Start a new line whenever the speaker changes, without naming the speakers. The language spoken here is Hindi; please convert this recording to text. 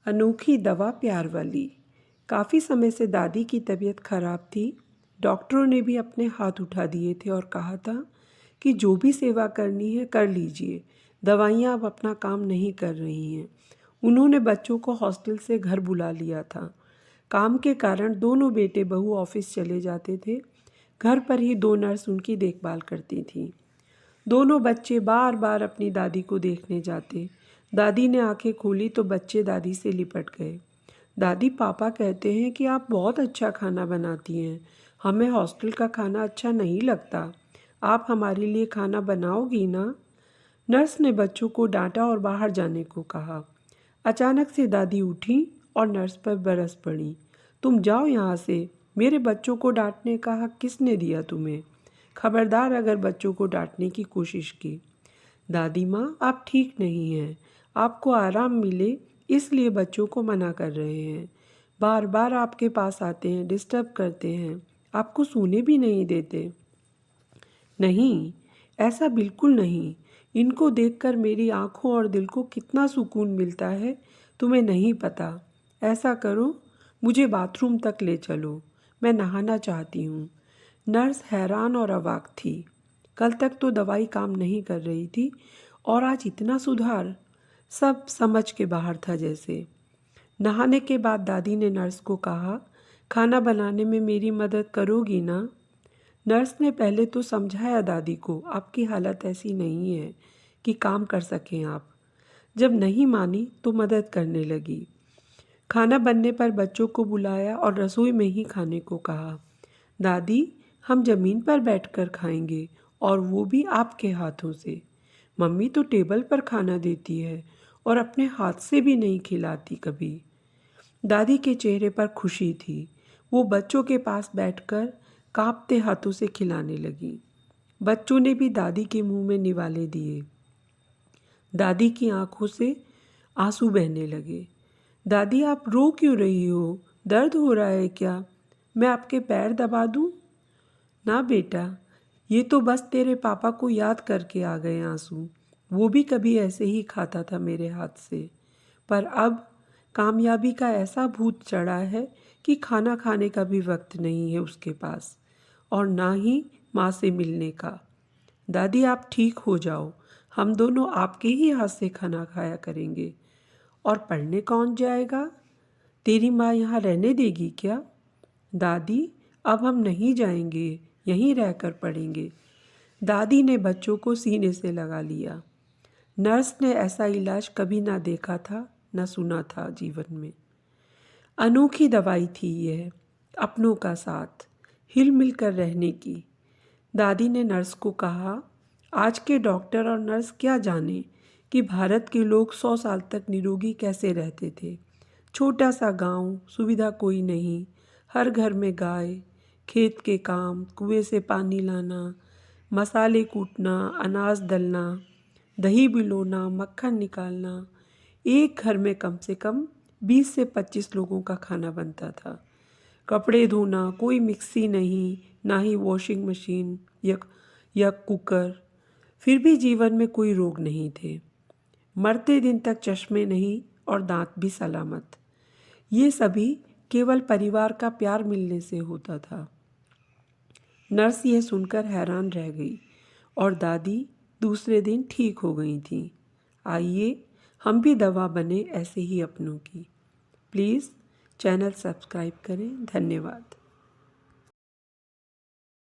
अनोखी दवा प्यार वाली। काफ़ी समय से दादी की तबीयत खराब थी। डॉक्टरों ने भी अपने हाथ उठा दिए थे और कहा था कि जो भी सेवा करनी है कर लीजिए, दवाइयाँ अब अपना काम नहीं कर रही हैं। उन्होंने बच्चों को हॉस्टल से घर बुला लिया था। काम के कारण दोनों बेटे बहू ऑफिस चले जाते थे। घर पर ही 2 नर्स उनकी देखभाल करती थीं। दोनों बच्चे बार बार अपनी दादी को देखने जाते। दादी ने आंखें खोली तो बच्चे दादी से लिपट गए। दादी, पापा कहते हैं कि आप बहुत अच्छा खाना बनाती हैं। हमें हॉस्टल का खाना अच्छा नहीं लगता। आप हमारे लिए खाना बनाओगी ना? नर्स ने बच्चों को डांटा और बाहर जाने को कहा। अचानक से दादी उठी और नर्स पर बरस पड़ी। तुम जाओ यहाँ से। मेरे बच्चों को डांटने का हक किसने दिया तुम्हें? खबरदार अगर बच्चों को डांटने की कोशिश की। दादी माँ, आप ठीक नहीं हैं। आपको आराम मिले इसलिए बच्चों को मना कर रहे हैं। बार बार आपके पास आते हैं, डिस्टर्ब करते हैं, आपको सोने भी नहीं देते। नहीं, ऐसा बिल्कुल नहीं। इनको देखकर मेरी आंखों और दिल को कितना सुकून मिलता है, तुम्हें नहीं पता। ऐसा करो, मुझे बाथरूम तक ले चलो, मैं नहाना चाहती हूँ। नर्स हैरान और अवाक थी। कल तक तो दवाई काम नहीं कर रही थी और आज इतना सुधार। सब समझ के बाहर था जैसे। नहाने के बाद दादी ने नर्स को कहा, खाना बनाने में मेरी मदद करोगी ना? नर्स ने पहले तो समझाया दादी को, आपकी हालत ऐसी नहीं है कि काम कर सकें आप। जब नहीं मानी तो मदद करने लगी। खाना बनने पर बच्चों को बुलाया और रसोई में ही खाने को कहा। दादी, हम ज़मीन पर बैठकर खाएंगे और वो भी आपके हाथों से। मम्मी तो टेबल पर खाना देती है और अपने हाथ से भी नहीं खिलाती कभी। दादी के चेहरे पर खुशी थी। वो बच्चों के पास बैठकर कांपते हाथों से खिलाने लगी। बच्चों ने भी दादी के मुंह में निवाले दिए। दादी की आंखों से आंसू बहने लगे। दादी, आप रो क्यों रही हो? दर्द हो रहा है क्या? मैं आपके पैर दबा दूं? ना बेटा, ये तो बस तेरे पापा को याद करके आ गए आंसू। वो भी कभी ऐसे ही खाता था मेरे हाथ से। पर अब कामयाबी का ऐसा भूत चढ़ा है कि खाना खाने का भी वक्त नहीं है उसके पास, और ना ही माँ से मिलने का। दादी, आप ठीक हो जाओ, हम दोनों आपके ही हाथ से खाना खाया करेंगे। और पढ़ने कौन जाएगा? तेरी माँ यहाँ रहने देगी क्या? दादी, अब हम नहीं जाएंगे, यहीं रहकर पढ़ेंगे। दादी ने बच्चों को सीने से लगा लिया। नर्स ने ऐसा इलाज कभी ना देखा था, ना सुना था जीवन में। अनोखी दवाई थी यह, अपनों का साथ, हिल मिल कर रहने की। दादी ने नर्स को कहा, आज के डॉक्टर और नर्स क्या जाने कि भारत के लोग 100 साल तक निरोगी कैसे रहते थे। छोटा सा गांव, सुविधा कोई नहीं, हर घर में गाय, खेत के काम, कुएं से पानी लाना, मसाले कूटना, अनाज दलना, दही बिलोना, मक्खन निकालना। एक घर में कम से कम 20 से 25 लोगों का खाना बनता था। कपड़े धोना, कोई मिक्सी नहीं, ना ही वॉशिंग मशीन या कुकर। फिर भी जीवन में कोई रोग नहीं थे। मरते दिन तक चश्मे नहीं और दांत भी सलामत। ये सभी केवल परिवार का प्यार मिलने से होता था। नर्स यह सुनकर हैरान रह गई और दादी दूसरे दिन ठीक हो गई थी। आइए हम भी दवा बने ऐसे ही अपनों की। प्लीज़ चैनल सब्सक्राइब करें। धन्यवाद।